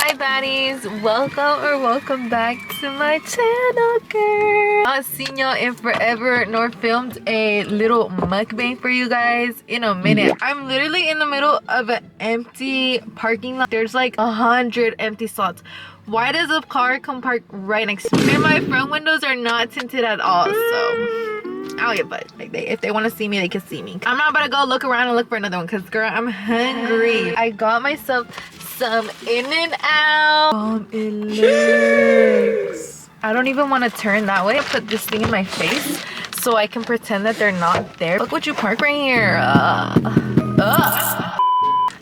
Hi baddies, welcome back to my channel, girl. Not seen y'all in forever nor filmed a little mukbang for you guys in a minute. I'm literally in the middle of an empty parking lot. There's like 100 empty slots. Why does a car come park right next to me? And my front windows are not tinted at all, so oh yeah, but like if they want to see me, they can see me. I'm not about to go look around and look for another one because girl, I'm hungry. I got myself some In-N-Out. It looks. I don't even want to turn that way. Put this thing in my face so I can pretend that they're not there. Look what you park right here.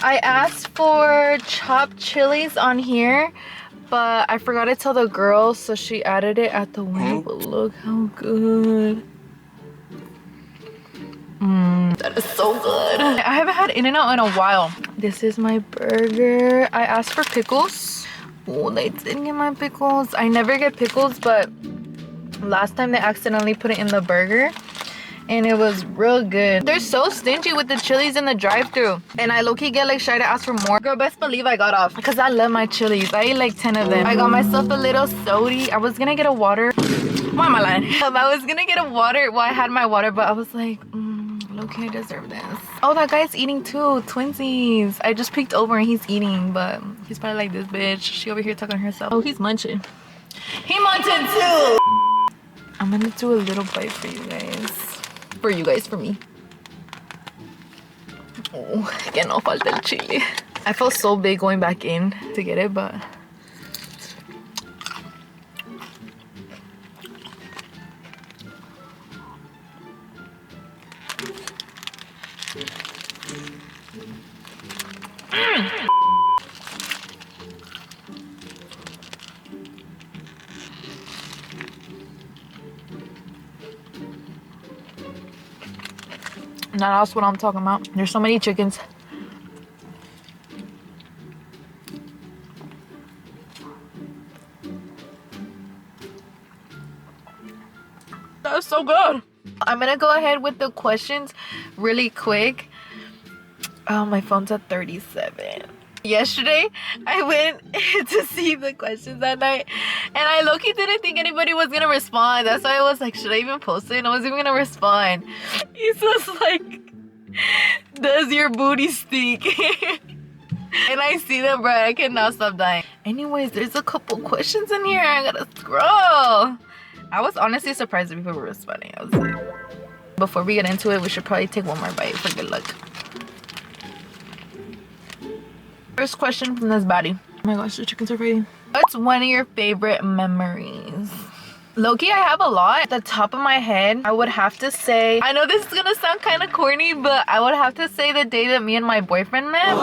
I asked for chopped chilies on here, but I forgot to tell the girl, so she added it at the window. But look how good. That is so good. I haven't had In-N-Out in a while. This is my burger. I asked for pickles. Oh, they didn't get my pickles. I never get pickles, but last time they accidentally put it in the burger and it was real good. They're so stingy with the chilies in the drive-thru, and I low-key get like shy to ask for more. Girl, best believe I got off because I love my chilies. I eat like 10 of them. I got myself a little sody. I was gonna get a water. Why am I lying? I was gonna get a water. Well, I had my water, but I was like, okay, I deserve this. Oh, that guy's eating too. Twinsies. I just peeked over and he's eating, but he's probably like, this bitch, she over here talking to herself. Oh, he's munching. He munching too. I'm gonna do a little bite for you guys. For me. Oh, que no falta el chile. I felt so big going back in to get it, but now that's what I'm talking about. There's so many chickens. That's so good. I'm gonna go ahead with the questions really quick. Oh, my phone's at 37. Yesterday, I went to see the questions that night, and I low-key didn't think anybody was gonna respond. That's why I was like, should I even post it? And I wasn't even gonna respond. He was like, does your booty stink? And I see them, bro. I cannot stop dying. Anyways, there's a couple questions in here. I gotta scroll. I was honestly surprised that people were responding. I was like, before we get into it, we should probably take one more bite for good luck. First question from this baddie. Oh my gosh, the chickens are fighting. What's one of your favorite memories? Low-key, I have a lot. At the top of my head, I would have to say, I know this is gonna sound kind of corny, but I would have to say the day that me and my boyfriend met.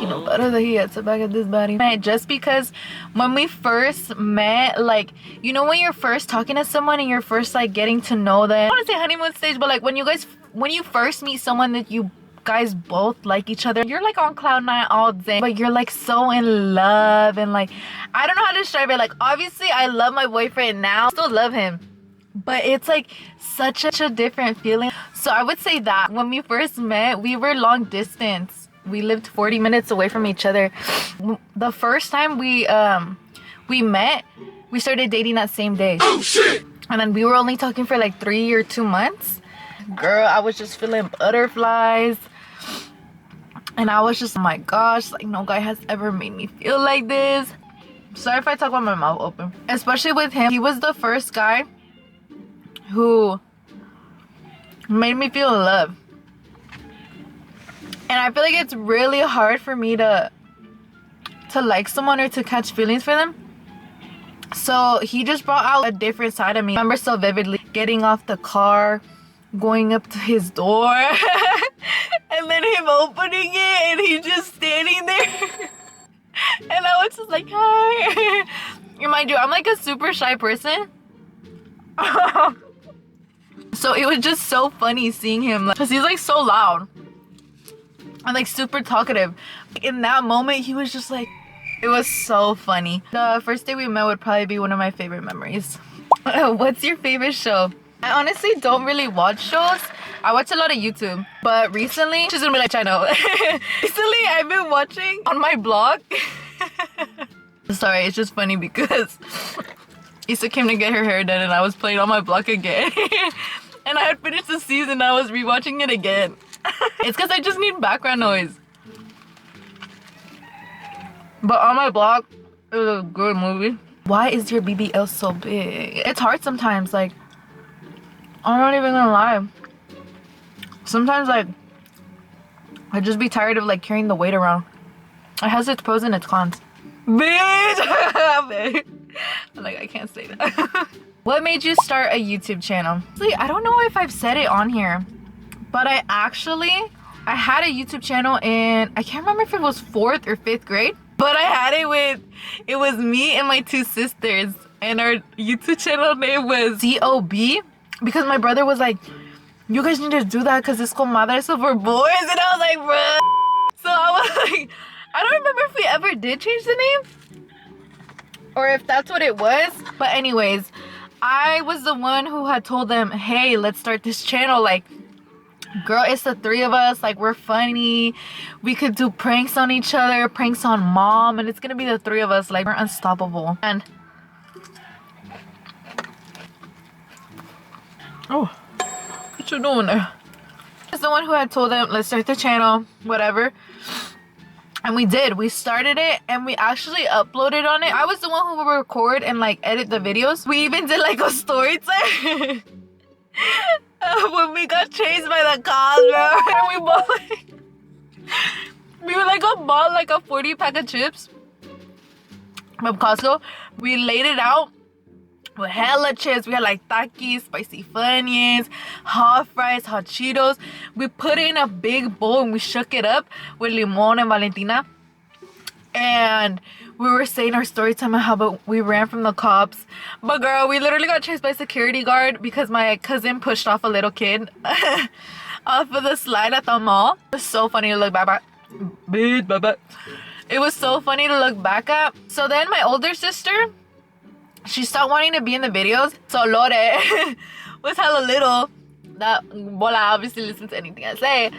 You know better that he gets it back at this baddie. Just because when we first met, like, you know when you're first talking to someone and you're first like getting to know them, I don't want to say honeymoon stage, but like when you first meet someone that you guys both like each other, you're like on cloud nine all day, but you're like so in love, and like I don't know how to describe it. Like obviously I love my boyfriend now, still love him, but it's like such a different feeling. So I would say that when we first met, we were long distance. We lived 40 minutes away from each other. The first time we met, we started dating that same day. Oh shit! And then we were only talking for like 3 or 2 months. Girl, I was just feeling butterflies. And I was just, oh my gosh, like no guy has ever made me feel like this. Sorry if I talk with my mouth open. Especially with him. He was the first guy who made me feel love. And I feel like it's really hard for me to like someone or to catch feelings for them. So he just brought out a different side of me. I remember so vividly getting off the car, going up to his door, and then him opening it and he just standing there. And I was just like, hi. And mind you, I'm like a super shy person. So it was just so funny seeing him, because he's like so loud and like super talkative. In that moment, he was just like, it was so funny. The first day we met would probably be one of my favorite memories. What's your favorite show? I honestly don't really watch shows. I watch a lot of YouTube, but recently, she's gonna be like, I know. Recently, I've been watching on my blog. Sorry, it's just funny because Issa came to get her hair done and I was playing on my block again. And I had finished the season, I was rewatching it again. It's because I just need background noise. But On My Block is a good movie. Why is your BBL so big? It's hard sometimes, like, I'm not even gonna lie. Sometimes, like, I just be tired of, like, carrying the weight around. It has its pros and its cons. Bitch! Like, I can't say that. What made you start a YouTube channel? See, I don't know if I've said it on here, but I had a YouTube channel in, I can't remember if it was 4th or 5th grade, but I had it was me and my 2 sisters, and our YouTube channel name was COB, because my brother was like, you guys need to do that because it's comadres for boys, and I was like, bruh. So I was like, I don't remember if we ever did change the name or if that's what it was, but anyways, I was the one who had told them, hey, let's start this channel. Like, girl, it's the 3 of us. Like, we're funny. We could do pranks on each other, pranks on mom, and it's gonna be the 3 of us. Like, we're unstoppable. And oh, what you doing there? I was the one who had told them, let's start the channel, whatever. And we did. We started it and we actually uploaded on it. I was the one who would record and like edit the videos. We even did like a story time when we got chased by the cops, bro. And we bought like, we were like bought like a 40 pack of chips from Costco. We laid it out with hella chips. We had like Takis, spicy Funyuns, hot fries, hot Cheetos. We put it in a big bowl and we shook it up with Limon and Valentina. And we were saying our story time how about we ran from the cops. But girl, we literally got chased by a security guard because my cousin pushed off a little kid off of the slide at the mall. It was so funny to look back at. It was so funny to look back at. So then my older sister, she stopped wanting to be in the videos. So Lore was hella little. That Bola obviously listens to anything I say.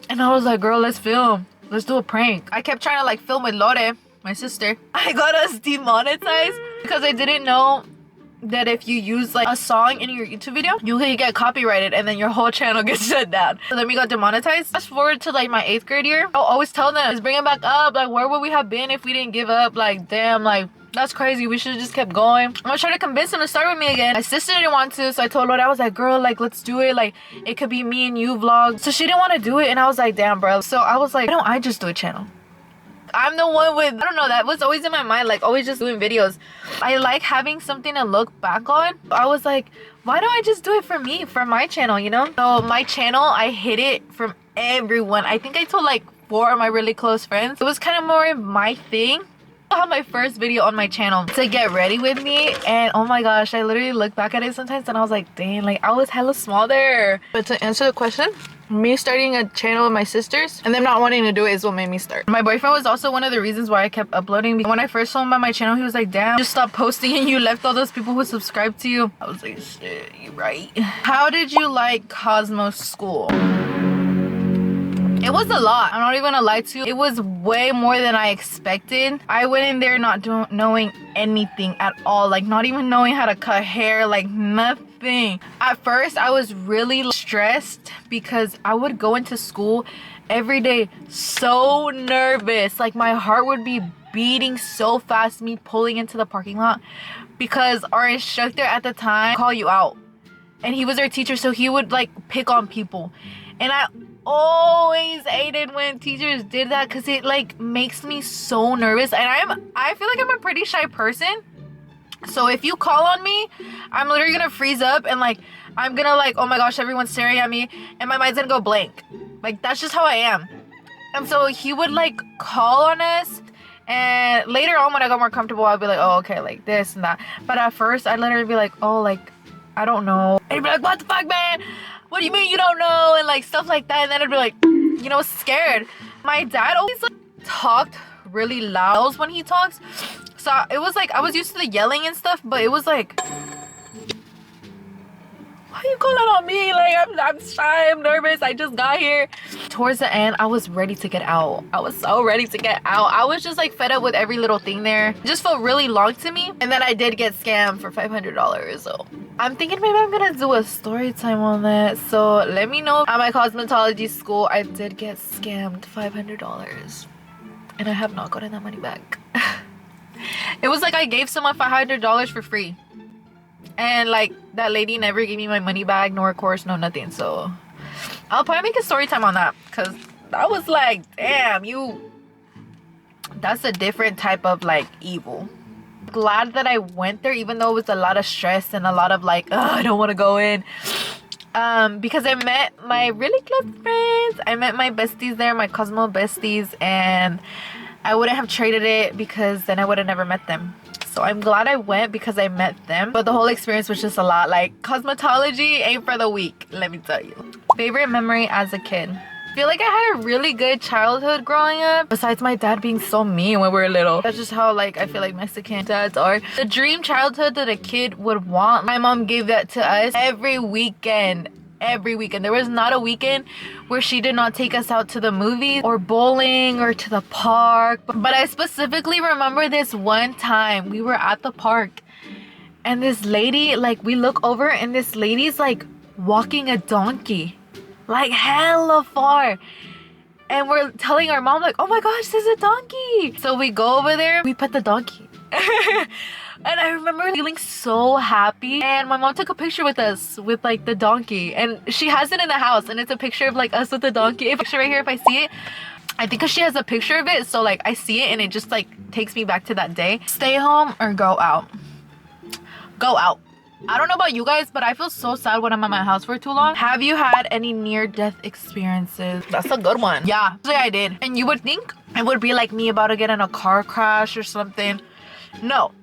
And I was like, girl, let's film. Let's do a prank. I kept trying to like film with Lore, my sister. I got us demonetized because I didn't know that if you use like a song in your YouTube video, you can get copyrighted and then your whole channel gets shut down. So then we got demonetized. Fast forward to like my 8th grade year, I'll always tell them, let's bring it back up. Like, where would we have been if we didn't give up? Like, damn, like, that's crazy. We should have just kept going. I'm gonna try to convince him to start with me again. My sister didn't want to, so I told Lord, I was like, girl, like, let's do it. Like, it could be me and you vlog. So she didn't want to do it, and I was like, damn, bro. So I was like, why don't I just do a channel? I'm the one with, I don't know, that was always in my mind, like, always just doing videos. I like having something to look back on. I was like, why don't I just do it for me, for my channel, you know? So my channel, I hid it from everyone. I think I told like 4 of my really close friends. It was kind of more my thing. I have my first video on my channel to get ready with me, and oh my gosh, I literally look back at it sometimes and I was like, dang, like I was hella small there. But to answer the question, me starting a channel with my sisters and them not wanting to do it is what made me start. My boyfriend was also one of the reasons why I kept uploading. When I first told him about my channel, he was like, damn, just stop posting and you left all those people who subscribed to you. I was like, shit, you right. How did you like Cosmos School? It was a lot. I'm not even gonna lie to you. It was way more than I expected. I went in there not knowing anything at all. Like, not even knowing how to cut hair, like nothing. At first, I was really stressed because I would go into school every day so nervous. Like, my heart would be beating so fast, me pulling into the parking lot, because our instructor at the time call you out. And he was our teacher, so he would like pick on people. And I always hated when teachers did that because it like makes me so nervous, and I feel like I'm a pretty shy person. So if you call on me, I'm literally gonna freeze up and like I'm gonna like, oh my gosh, everyone's staring at me, and my mind's gonna go blank. Like, that's just how I am. And so he would like call on us, and later on when I got more comfortable, I'd be like, oh, okay, like this and that. But at first I'd literally be like, oh, like I don't know. And he'd be like, what the fuck, man? What do you mean you don't know? And like stuff like that. And then I'd be like, you know, scared. My dad always like talked really loud when he talks. So it was like, I was used to the yelling and stuff, but it was like, why are you calling on me? Like, I'm shy, I'm nervous, I just got here. Towards the end, I was ready to get out. I was so ready to get out. I was just like fed up with every little thing there. It just felt really long to me. And then I did get scammed for $500. So I'm thinking maybe I'm gonna do a story time on that. So let me know. At my cosmetology school, I did get scammed $500. And I have not gotten that money back. It was like I gave someone $500 for free. And like that lady never gave me my money back, nor course, no nothing. So I'll probably make a story time on that, because that was like, damn, that's a different type of like evil. Glad that I went there, even though it was a lot of stress and a lot of like, I don't want to go in. Because I met my really close friends. I met my besties there, my Cosmo besties, and I wouldn't have traded it because then I would have never met them. So I'm glad I went because I met them. But the whole experience was just a lot. Like, cosmetology ain't for the weak, let me tell you. Favorite memory as a kid. I feel like I had a really good childhood growing up, besides my dad being so mean when we were little. That's just how like I feel like Mexican dads are. The dream childhood that a kid would want, my mom gave that to us every weekend. Every weekend. There was not a weekend where she did not take us out to the movies or bowling or to the park. But I specifically remember this one time we were at the park and this lady, like, we look over and this lady's like walking a donkey, like hella far. And we're telling our mom like, oh my gosh, there's a donkey. So we go over there, we pet the donkey. And I remember feeling so happy. And my mom took a picture with us with like the donkey. And she has it in the house. And it's a picture of like us with the donkey. A picture right here if I see it. I think because she has a picture of it. So like I see it and it just like takes me back to that day. Stay home or go out? Go out. I don't know about you guys, but I feel so sad when I'm at my house for too long. Have you had any near-death experiences? That's a good one. Yeah, actually I did. And you would think it would be like me about to get in a car crash or something. No.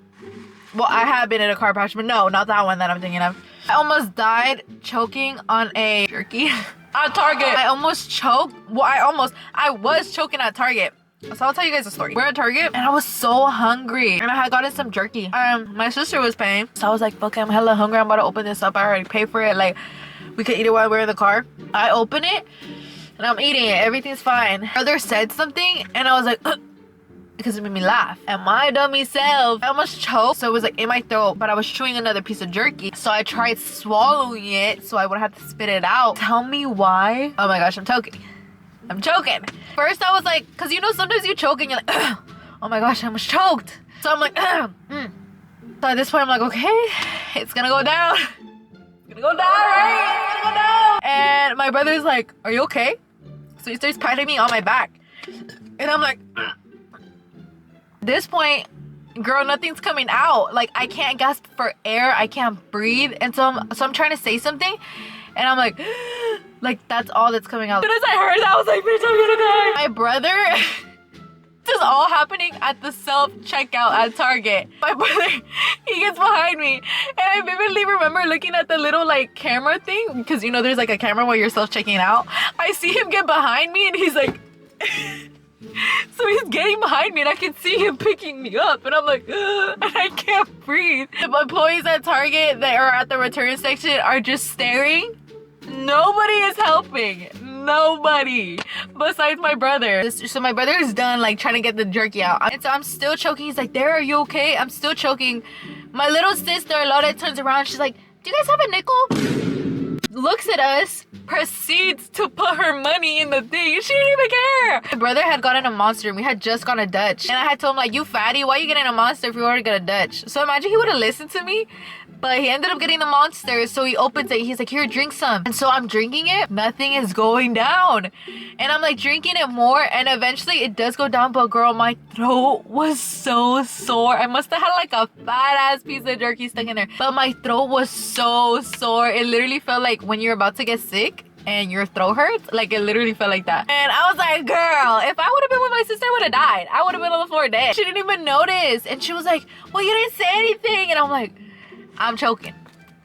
Well, I have been in a car crash, but no, not that one that I'm thinking of. I almost died choking on a jerky at Target. I almost choked. Well, I was choking at Target. So I'll tell you guys a story. We're at Target and I was so hungry and I had gotten some jerky. My sister was paying. So I was like, fuck, I'm hella hungry. I'm about to open this up. I already paid for it. Like, we could eat it while we're in the car. I open it and I'm eating it. Everything's fine. My brother said something and I was like, ugh, because it made me laugh. And my dummy self, I almost choked. So it was like in my throat, but I was chewing another piece of jerky. So I tried swallowing it so I would have to spit it out. Tell me why. Oh my gosh, I'm choking. I'm choking. First I was like, cause you know sometimes you choke and you're like, ugh, oh my gosh, I almost choked. So I'm like, So at this point I'm like, okay, it's gonna go down. It's gonna go down, right? It's gonna go down. And my brother's like, are you okay? So he starts patting me on my back. And I'm like, this point, girl, nothing's coming out. Like, I can't gasp for air. I can't breathe. And so I'm trying to say something. And I'm like, that's all that's coming out. As soon as I heard that, I was like, bitch, I'm gonna die. My brother, this is all happening at the self-checkout at Target. My brother, he gets behind me. And I vividly remember looking at the little like camera thing. Because you know, there's like a camera while you're self-checking out. I see him get behind me and he's like... So he's getting behind me and I can see him picking me up and I'm like, ugh, and I can't breathe. The employees at Target that are at the return section are just staring. Nobody is helping. Nobody. Besides my brother. So my brother is done like trying to get the jerky out. And so I'm still choking. He's like, there, are you okay? I'm still choking. My little sister, Lola, turns around. She's like, do you guys have a nickel? Looks at us, proceeds to put her money in the thing. She didn't even care. My brother had gotten a Monster and we had just gotten a Dutch. And I had told him like, you fatty, why are you getting a Monster if you already got a Dutch? So imagine he would have listened to me. But he ended up getting the Monster. So he opens it. He's like, here, drink some. And so I'm drinking it. Nothing is going down. And I'm like drinking it more. And eventually it does go down. But girl, my throat was so sore. I must have had like a fat ass piece of jerky stuck in there. But my throat was so sore. It literally felt like when you're about to get sick and your throat hurts. Like it literally felt like that. And I was like, girl, if I would have been with my sister, I would have died. I would have been on the floor dead. She didn't even notice. And she was like, well, you didn't say anything. And I'm like, I'm choking.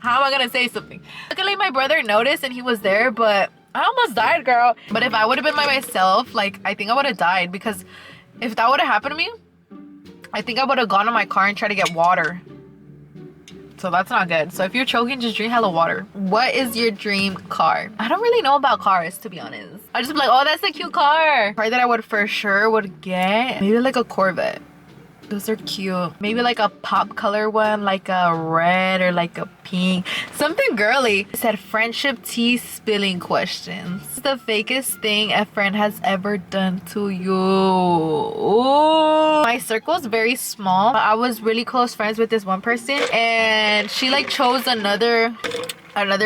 How am I gonna say something? Luckily my brother noticed and he was there, but I almost died, girl. But if I would have been by myself, like I think I would have died, because if that would have happened to me, I think I would have gone to my car and tried to get water So that's not good. So if you're choking, just drink hella water. What is your dream car? I don't really know about cars, to be honest. I just be like, oh, that's a cute car. Car that I would for sure would get, maybe like a Corvette. Those are cute. Maybe like a pop color one, like a red or like a pink. Something girly. It said friendship tea spilling questions. What's the fakest thing a friend has ever done to you? Ooh. My circle is very small. I was really close friends with this one person and she like chose another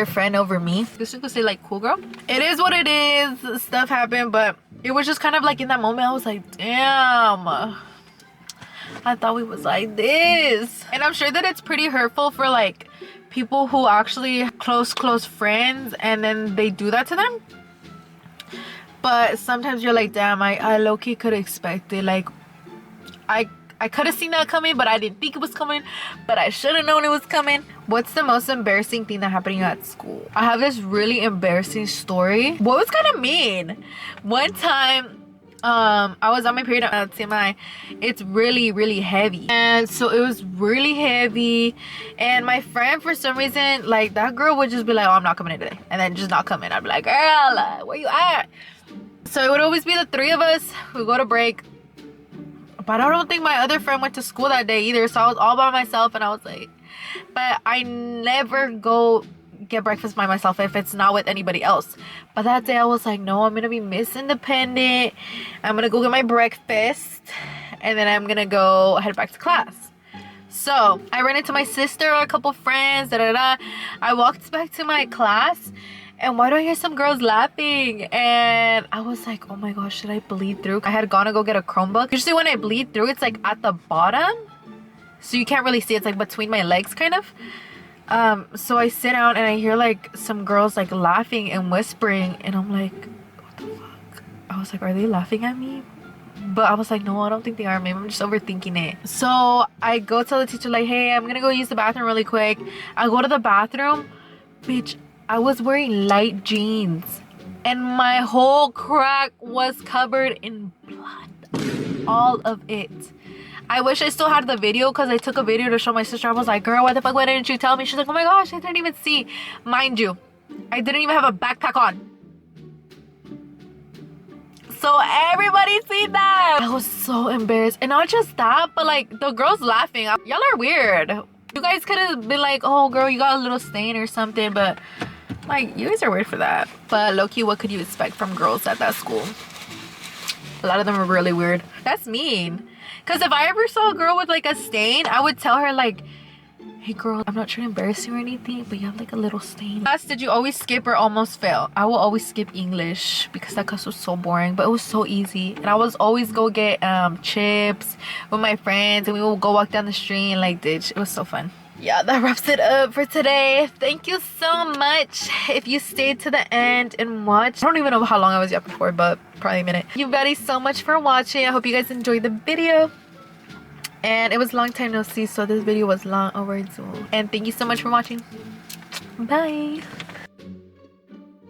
friend over me. This you could say like cool girl. It is what it is. Stuff happened, but it was just kind of like in that moment I was like, damn, I thought we was like this. And I'm sure that it's pretty hurtful for like people who actually close friends and then they do that to them. But sometimes you're like, damn, I low-key could expect it. Like I could have seen that coming, but I didn't think it was coming, but I should have known it was coming. What's the most embarrassing thing that happened to you at school? I have this really embarrassing story. What was kind of mean? One time I was on my period at TMI. It's really heavy, and so it was really heavy, and my friend, for some reason, like that girl would just be like, oh, I'm not coming in today, and then just not come in. I'd be like, girl, where you at? So it would always be the three of us who go to break, but I don't think my other friend went to school that day either, so I was all by myself. And I was like, but I never go get breakfast by myself if it's not with anybody else. But that day I was like, no, I'm gonna be Miss Independent. I'm gonna go get my breakfast and then I'm gonna go head back to class. So I ran into my sister, a couple friends, I walked back to my class, and why do I hear some girls laughing? And I was like, oh my gosh, should I bleed through? I had gone to go get a Chromebook. Usually when I bleed through, it's like at the bottom, so you can't really see. It's like between my legs kind of. So I sit down and I hear like some girls like laughing and whispering, and I'm like, what the fuck? I was like, are they laughing at me? But I was like, no, I don't think they are. Maybe I'm just overthinking it. So I go tell the teacher like, hey, I'm gonna go use the bathroom really quick. I go to the bathroom. Bitch, I was wearing light jeans and my whole crack was covered in blood. All of it. I wish I still had the video, because I took a video to show my sister. I was like, girl, what the fuck, why didn't you tell me? She's like, oh my gosh, I didn't even see. Mind you, I didn't even have a backpack on. So everybody seen that. I was so embarrassed. And not just that, but like the girls laughing. Y'all are weird. You guys could have been like, oh girl, you got a little stain or something, but like, you guys are weird for that. But low-key, what could you expect from girls at that school? A lot of them are really weird. That's mean. Because if I ever saw a girl with like a stain, I would tell her like, hey girl, I'm not trying to embarrass you or anything, but you have like a little stain. Class, did you always skip or almost fail? I will always skip English because that class was so boring, but it was so easy. And I was always go get chips with my friends, and we will go walk down the street and like ditch. It was so fun. Yeah, that wraps it up for today. Thank you so much if you stayed to the end and watched. I don't even know how long I was yapping for, but probably a minute. You buddies so much for watching. I hope you guys enjoyed the video. And it was a long time no see, so this video was long overdue. And thank you so much for watching. Bye.